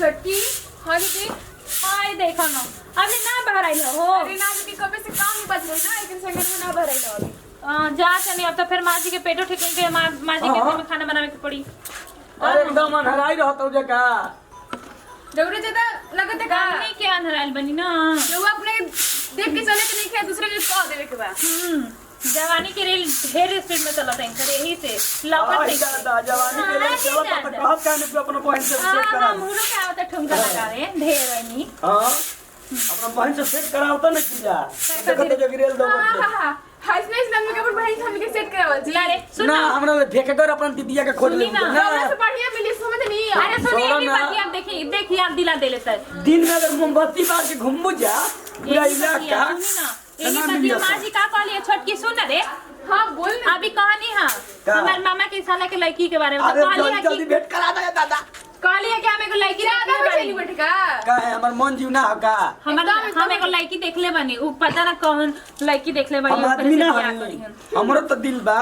छोटकी हाँ दीदी हाय देखो ना अभी ना बाहर आई हो अरे ना दीदी कब से काम ही बच रही ना एक सेकंड में ना भर रही अभी जा चली अब तो फिर माँ जी के पेटो ठीक नहीं के माँ जी के में खाना बनावे के पड़ी। अरे एकदम अनहराई रहत हो जका जरूर ज्यादा लगत है का नहीं के अनहराइल बनी ना जो अपने देख के चले के नहीं खे दूसरे के कह देवे के बा जवानी के रेल ढेर स्पीड में चलत है करे यही से लौकत नहीं दादा जवानी के लिए सेवा तो कहत काने पे अपना बहन से सेट करा हां मुरो के आवत ठुमका लगावे ढेर नहीं हां अपना बहन से सेट कराओ तो नहीं जा देखते जो गिरेल दो हां हंसने इस लम्बे के ऊपर बहन हम के सेट करावल जी ला रे सुन ना हमरा देखे कर अपन दीदिया के खोज ले ना हमरा से बढ़िया मिली समझ नहीं अरे सुनिए की बात आप देखिए आप दिला देले सर दिन में अगर मोमबत्ती बार के घूमबू जा पूरा इलाका सुनी ना यही बात मां जी का कहलिए छोटकी सुन रे हां बोल ना अभी कहानी हां हमार मामा के साला के लड़की के बारे में अरे कहलिए जल्दी भेंट करा दे दादा कहलिए कि हमें को लड़की ज्यादा देखले चली बानी बैठका का है हमर मन जीव ना हो का हमें को लड़की देखले बानी उ पता ना कौन लड़की देखले बानी हम आदमी ना हई हमरो तो दिल बा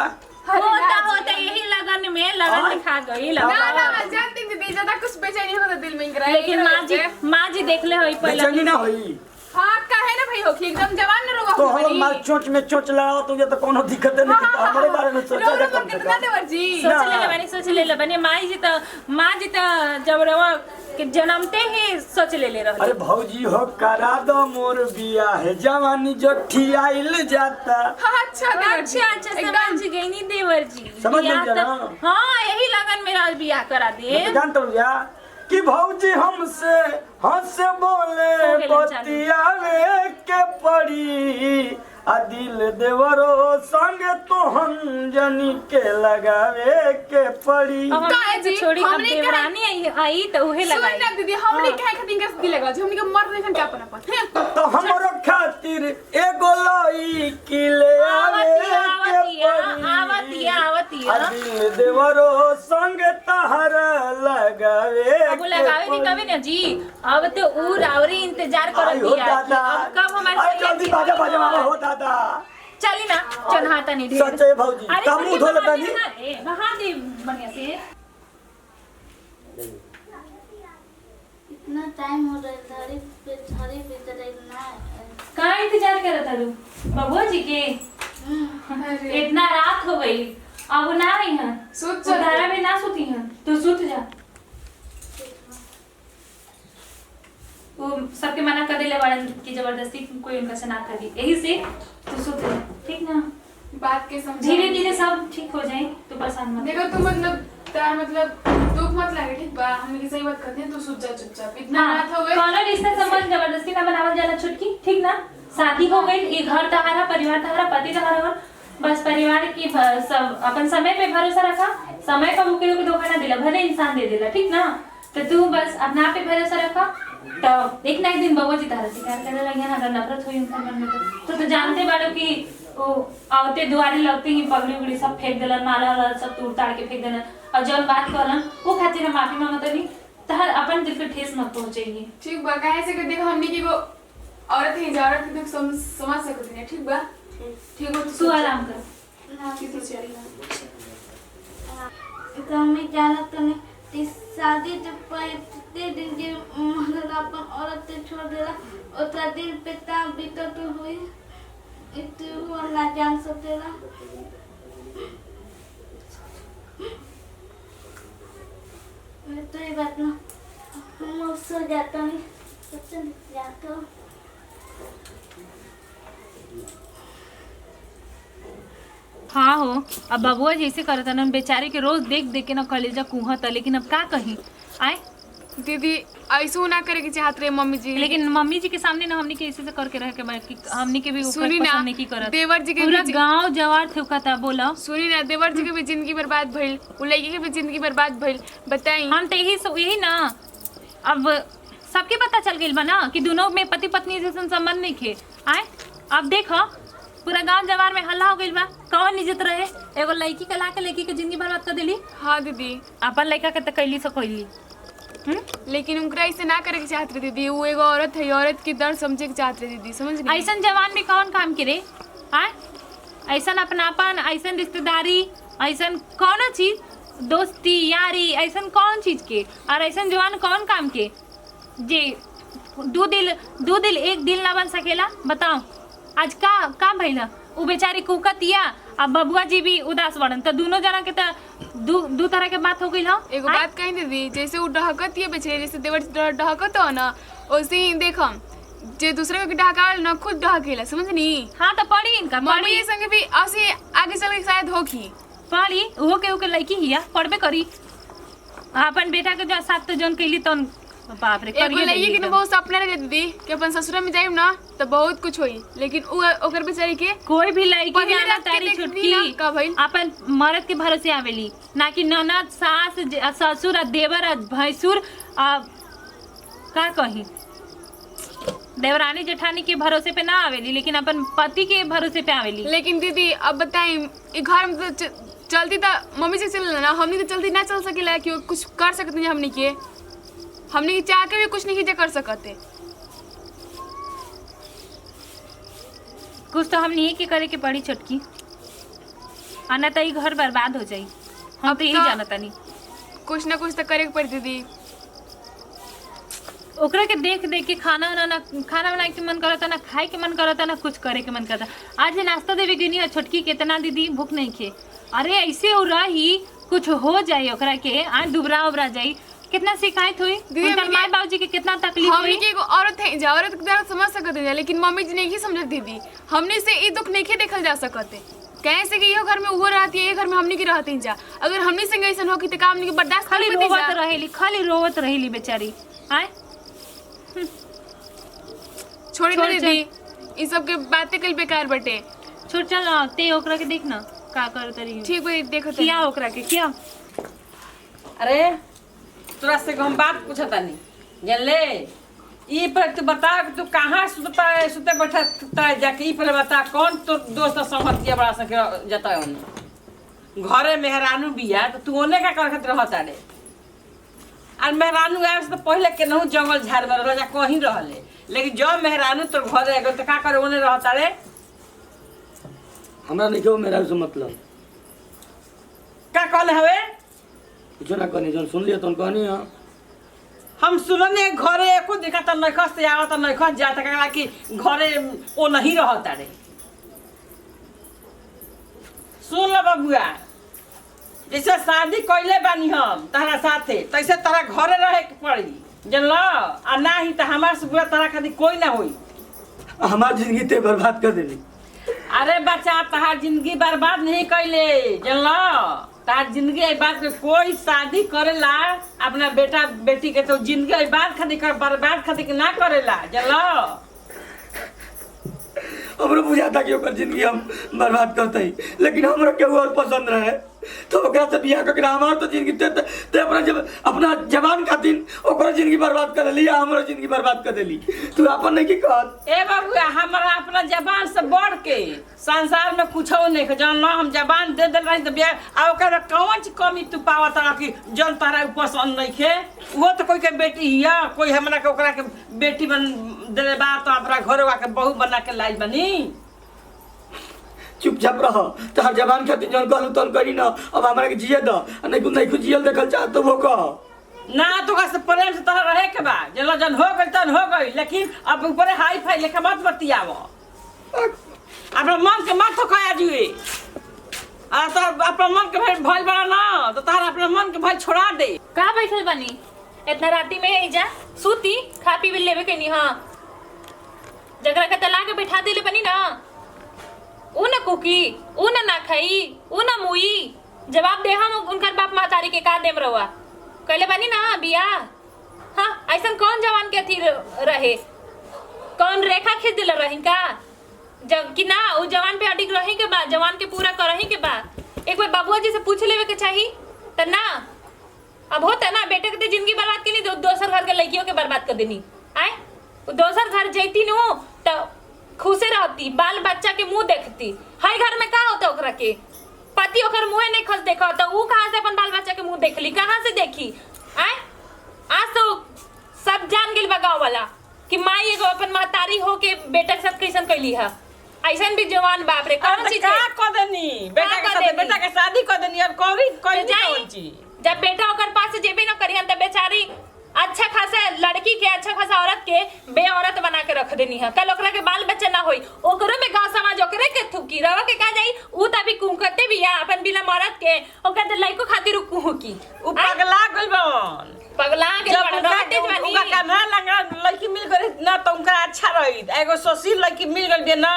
होता यही लगन में लगन दिखा गई ना ना जानती दीदी ज्यादा कुछ बेचैनी होता दिल में इंगरा लेकिन माँ जी देखले होई पहले बेचैनी ना होई हां काहे ना भाई होखी एकदम जवान न रोगा तो हम मार चोंच में चोंच लगाओ तो ये तो कोनो दिक्कत नहीं की तो हमारे बारे में सोचा जा कम से कितना कम देवर जी सोच ले ले बनी माँ जी तो जब रवा के जन्मते ही सोच ले रहल अरे भौजी हो करा दो मोर बिया है जवानी जो ठियाइल जाता हां अच्छा देवर जी अच्छा समझ गई नी देवर जी समझ गई बियाह ना? तो- हाँ यही लगन मेरा बियाह करा दे जानते हो या कि भौजी हमसे हंस बोले हो गेलन चालू। बतियावे के पड़ी आ दिल देवरो संग तो हम जनी के लगावे के पड़ी अब काहे हमने जी? तो छोड़ी अब हमने कहा- देवरानी आई तो उहे सुन लगाई ना दीदी हमने काहे खातिर के दिल लगा हमने के मर नहीं क्या अपन अपन तो हमरो खातिर एगो लई की ले आवे के पड़ी आवतिया आ दिल देवरो संग तहर लगावे अब लगावे नहीं कभी ना जी अब तो ऊ रावरी इंतजार कर आई हो दिया दादा अब कब हमारे आई जल्दी बाजा बाजा मामा हो दादा चली ना चन्हाता नहीं ढेर सच्चे भौजी अरे का मुंह धो लेता नहीं वहां दे बढ़िया से इतना टाइम हो रहा है झाड़ी पे चढ़े ना कहाँ इंतजार कर रहा था तू बबुआ जी के इतना रात हो गई अब ना आई हैं सुत तो धारा में ना सोती हैं तू सुत जा वो सबके मना कर दिले बड़न की जबरदस्ती कोई उनका से ना कर दी यही से तू सुत जा ठीक ना बात के समझ धीरे धीरे सब ठीक हो जाए तो परेशान मत देखो तू मतलब तार मतलब दुख मत लगे ठीक बा हम की सही बात करते हैं तू सुत जा चुपचाप इतना हाँ, रात हो गए कौनो रिश्ता संबंध जबरदस्ती ना बनावल जाला छुटकी ठीक ना शादी हो गई ये घर तुम्हारा परिवार तुम्हारा पति तुम्हारा और बस परिवार की सब अपन समय पे भरोसा रखा समय का मुकेलो को धोखा ना दिला भले इंसान दे देला ठीक ना तो तू बस अपना आप पे भरोसा रखा तो एक ना एक दिन बबुआ जी तारा से प्यार करने लगे ना अगर नफरत हुई उनका मन में तो जानते बाड़ो कि वो आवते दुआरे लगते ही पगड़ी उगड़ी सब फेंक देलन माला वाला सब तोड़ ताड़ के फेंक देलन और जब बात करलन वो खातिर हम माफी मांगत नहीं तहर अपन दिल पे ठेस मत पहुंचेगी ठीक बा काहे से कि देखो हमनी की वो औरत है औरत के दुख समझ सकती है ठीक बा ठीक हो तू आराम कर ठीक है चली तो हमें जानत नहीं ती शादी जब पहले दिन जे मतलब अपन औरत से छोड़ देला उतना दिन पे ता बीतत हुई इतु ना जान सकेला तो ये बात ना हम सो जाता नहीं सच जाता हाँ हो अब बबुआ जैसे करता ना बेचारे के रोज देख देख के ना कलेजा कुहता लेकिन अब का कहीं आए दीदी ऐसा ना करे की चाहत रहे मम्मी जी लेकिन मम्मी जी के सामने ना हमने के ऐसे से करके रह के कि हमने के भी ऊपर सुनी ना, पसंद नहीं की करत देवर जी के पूरा भी गांव जवार थुकता बोला सुनी ना देवर जी के भी जिंदगी बर्बाद भइल उ लड़की के भी जिंदगी बर्बाद भइल बताई हम तो यही ना अब सबके पता चल गई बा ना कि दोनों में पति पत्नी जैसा संबंध नहीं थे आए अब देखो पूरा गांव जवार में हल्ला हो गई बा कौन इज्जत रहे एगो लड़की के ला के लड़की के जिंदगी बर्बाद कर दिली हाँ दीदी अपन लड़का के तो कैली से कैली लेकिन उनकरा ऐसे ना करे के चाहत रहे दीदी वो एगो औरत है औरत की दर्द समझे के चाहत रहे दीदी समझ गई ऐसा जवान में कौन काम करे आए ऐसा अपनापन ऐसा रिश्तेदारी ऐसा कौन चीज दोस्ती यारी ऐसा कौन चीज के और ऐसा जवान कौन काम के जी दू दिल एक दिल ना बन सकेला। बताओ आज का भइला? उ बेचारी कुकतिया अब बबुआ जी भी उदास बड़न, तो दोनों जना के दू तरह के बात हो गई हो। एगो बात कही दीदी, जैसे वो डहकत है बेचारे, जैसे देवर डहकत हो ना, वैसे ही देखम जे दूसरे के डहकावल ना खुद डहकेला, समझनी? हाँ तो पढ़ी इनका मम्मी ये संगे भी ऐसे आगे चल के शायद होगी पढ़ी वो के लड़की हिया पढ़बे करी। अपन बेटा के जो साथ तो जोन कैली तो बाप रे एगो लड़की के ना बहुत सपना रहे दीदी कि अपन ससुरा में जाइब ना तो बहुत कुछ होई, लेकिन ओकर बेचारी के कोई भी लड़की पहले ना रात के तारी देखनी छुटकी ना, का भइल? अपन मर्द के भरोसे आवेली, ना कि ननद सास ससुर देवर भैंसुर का कही देवरानी जेठानी के भरोसे पे ना आवेली, लेकिन अपन पति के भरोसे पे आवेली। लेकिन दीदी अब बताई घर में तो चलती तो मम्मी से चल ना, हमनी तो जल्दी ना चल सकेला कि कुछ कर सकते हैं। हमने के चाह के भी कुछ नहीं कर सकते। कुछ तो हम नहीं के करे के पड़ी छोटकी, आना तो ई घर बर्बाद हो जाई। हम तो यही जानता नहीं, कुछ ना कुछ तो करे के पड़ी दीदी। ओकरा के देख के खाना बनाए के मन करता ना, खाए के मन करता ना, कुछ करे के मन करता। आज नाश्ता देवे गई है छोटकी, कितना दीदी भूख नहीं खे। अरे ऐसे हो रही कुछ हो जाए ओकरा के आज दुबरा उबरा जाई, कितना शिकायत हुई उनका माँ बाबूजी के, कितना तकलीफ हुई। हमने एगो औरत है जा, औरत के दर्द समझ सकते हैं, लेकिन मम्मी जी नहीं समझ दीदी। हमने से ये दुख नहीं देखल जा सकते कैसे कि ये घर में वो रहती है, ये घर में हमने की रहते जा। अगर हमने संग ऐसा हो कि तो काम नहीं बर्दाश्त खाली रोवत रहेली बेचारी। आए छोड़ी ना दीदी, ये सब के बातें कल बेकार बटे। छोड़ चल ते ओकरा के देख ना का कर तरी। ठीक है देखो क्या ओकरा के क्या। अरे तोरा से हम बात पूछता नहीं जानले, ई पर तू बता कि तू कहाँ सुते बैठता है जाके, ई पर बता कौन तो दोस्त संगतिया बड़ा सके जाता है ओने घरे मेहरानू बिया तो तू ओने का करत रहता रे। और मेहरानू आए से तो पहले केनहू जंगल झाड़ में रह जा कहीं रहले, लेकिन जब मेहरानू तो घरे आ गए तो का करे ओने रहता रे। हमरा नहीं क्यों मेरा से मतलब का कहले हवे कुछ ना कहनी, जन सुन लिया तो कहनी। हां हम सुनने घरे एको दिखता नखस से आवता नखस जाता का कि घरे ओ नहीं रहता रे। सुन ल बबुआ, जैसे शादी कइले बानी हम तारा साथे तैसे तारा घरे रहे के पड़ी जानल, आ ना ही तो हमार से बुरा तारा खातिर कोई ना होई। हमार जिंदगी ते बर्बाद कर देली। अरे बच्चा तहार जिंदगी बर्बाद नहीं कैले जानल, तार जिंदगी ए बात के कोई शादी करेला अपना बेटा बेटी के तो जिंदगी ए बात खातिर कर बर्बाद खातिर ना करेला जानल। हमरो बुझाता कि ओकर जिंदगी हम बर्बाद करते ही, लेकिन हमरा केहू और पसंद रहे तो ओकरा से बियाह करके हमार तो जिंदगी ते अपना जवान खातिर ओकर जिंदगी बर्बाद कर देली, हमरो जिंदगी बर्बाद कर देली। तू अपन नहीं की कहत ए बबुआ, हमरा अपना जबान से बढ़ के संसार में कुछ नहीं के जानल। हम जबान दे दे रही तो बियाह आ ओकर कौन ची कमी तू पावत रह कि जन तारा पसंद नहीं खे। वो तो कोई के बेटी हिया, कोई हमरा के ओकरा के बेटी बन देले बा तो अपना घर वा के बहू बना के लाई बनी। चुपचाप रह, तोहर जबान खातिर जन कहलू तन करी ना। अब हमरा के जिए द, नहीं कुछ जियल देखल चाह तो वो कह ना तो से प्रेम से तरह रहे के बा जन जन हो गई तन हो गई, लेकिन अब ऊपर हाई फाई लेके मत बतियाव। अपना मन के मत थकाया जुए आ तो अपना मन के भइल बड़ा ना तो तार अपना मन के भइल छोड़ा दे। कहाँ बैठल बनी इतना राती में जा सूती खा पी लेवे के नहीं। हाँ जगरा के तला के बैठा दिले बनी ना, ऊ न कुकी ऊ ना खाई ऊ न मुई जवाब दे। हम उनकर बाप महतारी के का देम रहुआ कहले बनी ना बिया। हाँ ऐसा कौन जवान के अथी रहे, कौन रेखा खींच दिल रही का जब कि ना उ जवान पे अडिग रही के बाद जवान के पूरा करही के बाद एक बार बाबुआ जी से पूछ लेवे के चाहिए त ना। अब होता ना बेटे के जिंदगी बर्बाद के नहीं दोसर घर के लड़कियों के बर्बाद कर देनी। आए दोसर घर जैती नु तो खुशे रहती, बाल बच्चा के मुंह देखती। हर घर में का होता ओकरा के पति ओकर मुंह नहीं खस देखा तो ऊ कहां से अपन बाल बच्चा के मुंह देखली, कहां से देखी। आए आज तो सब जान गेल बा गाँव वाला कि माई एगो अपन महतारी हो के बेटा के साथ कैसन कैली है। ऐसन भी जवान बाप रे कौन चीज का कर देनी बेटा के साथ बेटा के शादी कर देनी और कोई जब बेटा ओकर पास जेबे न करिहन त बेचारी अच्छा खासा लड़की के अच्छा खासा औरत के बे औरत बना के रख देनी है। कल ओकरा के बाल बच्चा ना होई, ओकरो में गांव समाज ओकरे के थुकी रवा के का जाई। ऊ त अभी कुंकते भी है अपन बिना मरद के, ओकरा त लइको खातिर कुहू की उ पगला गइल बन। पगला के जब बड़ा तेज बानी। उनका कान्हा लंगा लड़की मिल गई ना तो उनका अच्छा रही। एगो सोशील लड़की मिल गई बे ना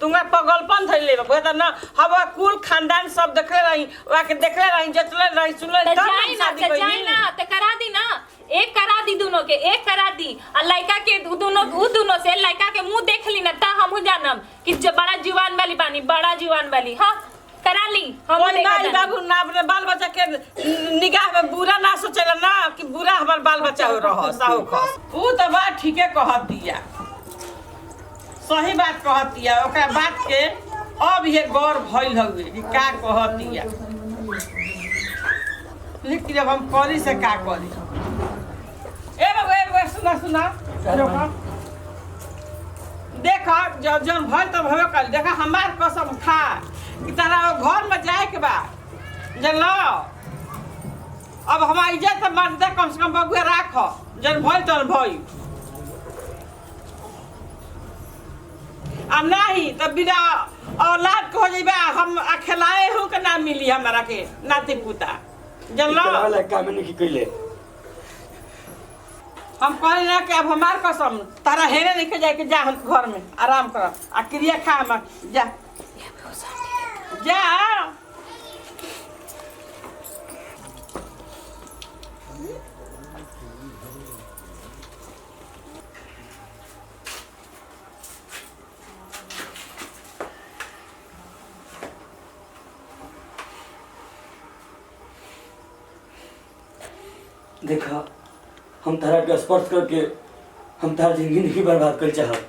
तुंगा पगलपन धइले बे त ना। हवा कुल खानदान सब देखले रही, ओआ के देखले रही, जतले रही, सुनले त तब जाई ना, शादी त कइली। जाई ना, त करा दी ना। एक करा दी दोनों के, एक करा दी। आ लड़का के दोनों से लड़का के मुंह देख ली ना त हमहू जानम कि बड़ा जीवान वाली बानी, बड़ा जीवान वाली। हां करा ली हम कोई माई बाबू ना अपने बाल बच्चा के निगाह में बुरा ना सोचेला ना कि बुरा हमार बाल बच्चा हो रह साहू खस। ऊ तो बात ठीके कहत दिया, सही बात कहत दिया। ओकरा बात के अब ये गौर भइल हउए कि का कहत दिया, लेकिन अब हम करी से का करी। ए बाबू सुना सुना देखा जौन भइल तब हवे कल। देखा हमार कसम खा कि तारा घर में जाए के बा जानलो। अब हमार इज्जत मर्द कम से कम बबुआ राख जन भइल तन भइल। अब नहीं तो बिना औलाद को हो जाइबा हम खिलाए हूँ के ना मिली हमारा के नाती पुता जानलो। काम नहीं कइले हम कहले ना कि अब हमार कसम तारा हेरे नहीं के जाए के जा घर में आराम कर आ क्रिया खा हम जा जा। देखा हम तारा के स्पर्श करके हम तार जिंदगी नहीं बर्बाद कर चाहत,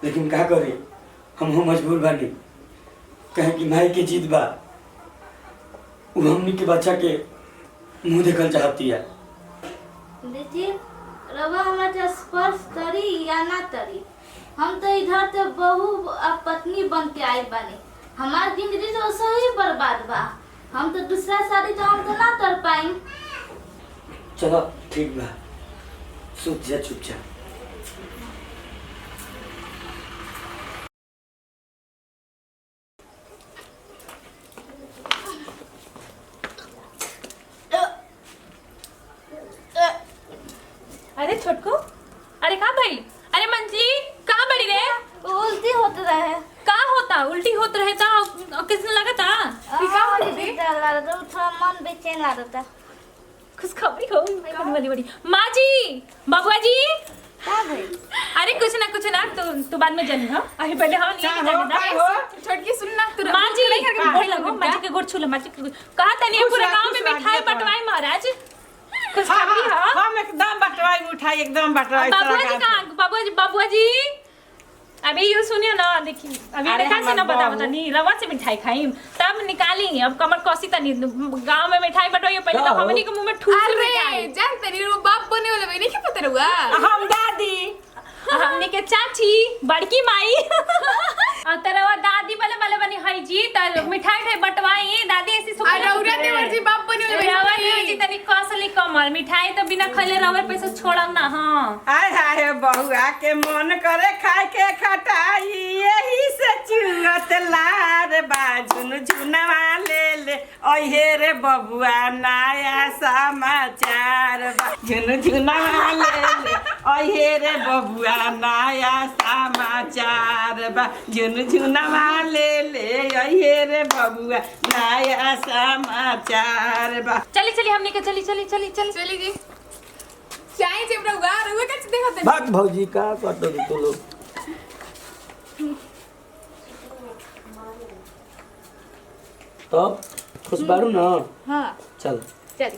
लेकिन का करे हम मजबूर बानी। कहे कि माई के जीत बा, उ हमनी के बच्चा के मुंह देखल चाहती है। देखिए रवा हमारे स्पर्श करी या ना करी, हम तो इधर से बहू और पत्नी बन के आई बने। हमारी जिंदगी तो सही बर्बाद बा, हम तो दूसरा शादी तो हम तो ना कर पाई। चलो ठीक बा, सूत जा चुपचाप। अरे छोटको, अरे कहाँ भाई? अरे मंजली कहाँ बड़ी रे? उल्टी होते रहे। का होता? उल्टी होत रहे था किसने लगा था? थोड़ा मन बेचैन आ रहा था। कुछ खबरी हो बड़ी बड़ी माँ जी, बाबुआ जी। क्या भाई? अरे कुछ ना तो बाद में जानी। हाँ अरे पहले हम क्या हो छोटकी सुन ना तू माँ जी गोड़ लगो, माँ जी के गोड़ छू लो। माँ जी के कहा तनी पूरे गांव में मिठाई बंटवाई महाराज। कुछ खबरी है? हम एकदम बटवाई मिठाई एकदम बटवाई। बाबुआ जी कहाँ? बाबुआ जी अभी ये सुनिए ना, देखिए अभी देखा से ना बता नहीं रवा से मिठाई खाई तब निकाली। अब कमर कौसी तनी गांव में मिठाई बटवाई पहले तो हमनी के मुंह में ठूस अरे जान तेरी वो बाप बने वाला भाई नहीं क्या पता रुआ। हम दादी हमनी के चाची बड़की माई और तरवा दादी वाले वाले बनी हई जी त मिठाई ठाई बटवाई दादी ऐसी सुख अरे औरत ने मर्जी बाप बने वाला रवा नहीं जी तनी कसली कमर मिठाई तो बिना खइले रवा पैसा छोड़म ना। हां आय हाय बहुआ के मन करे खाए के खटाई यही से चुगत लार बाजुन झुनवा ले ओहे रे बबुआ नया समाचार बाजुन झुनवा ले ओहे रे बबुआ नया समाचार बाजुन झुनवा ले ओहे रे बबुआ नया समाचार बा। चली हमनी के चली चली जी चाय चिपरा हुआ रुआ कैसे देखते भाग भौजी का करतो तो लोग। तो खुश बारू ना? हां चल चली।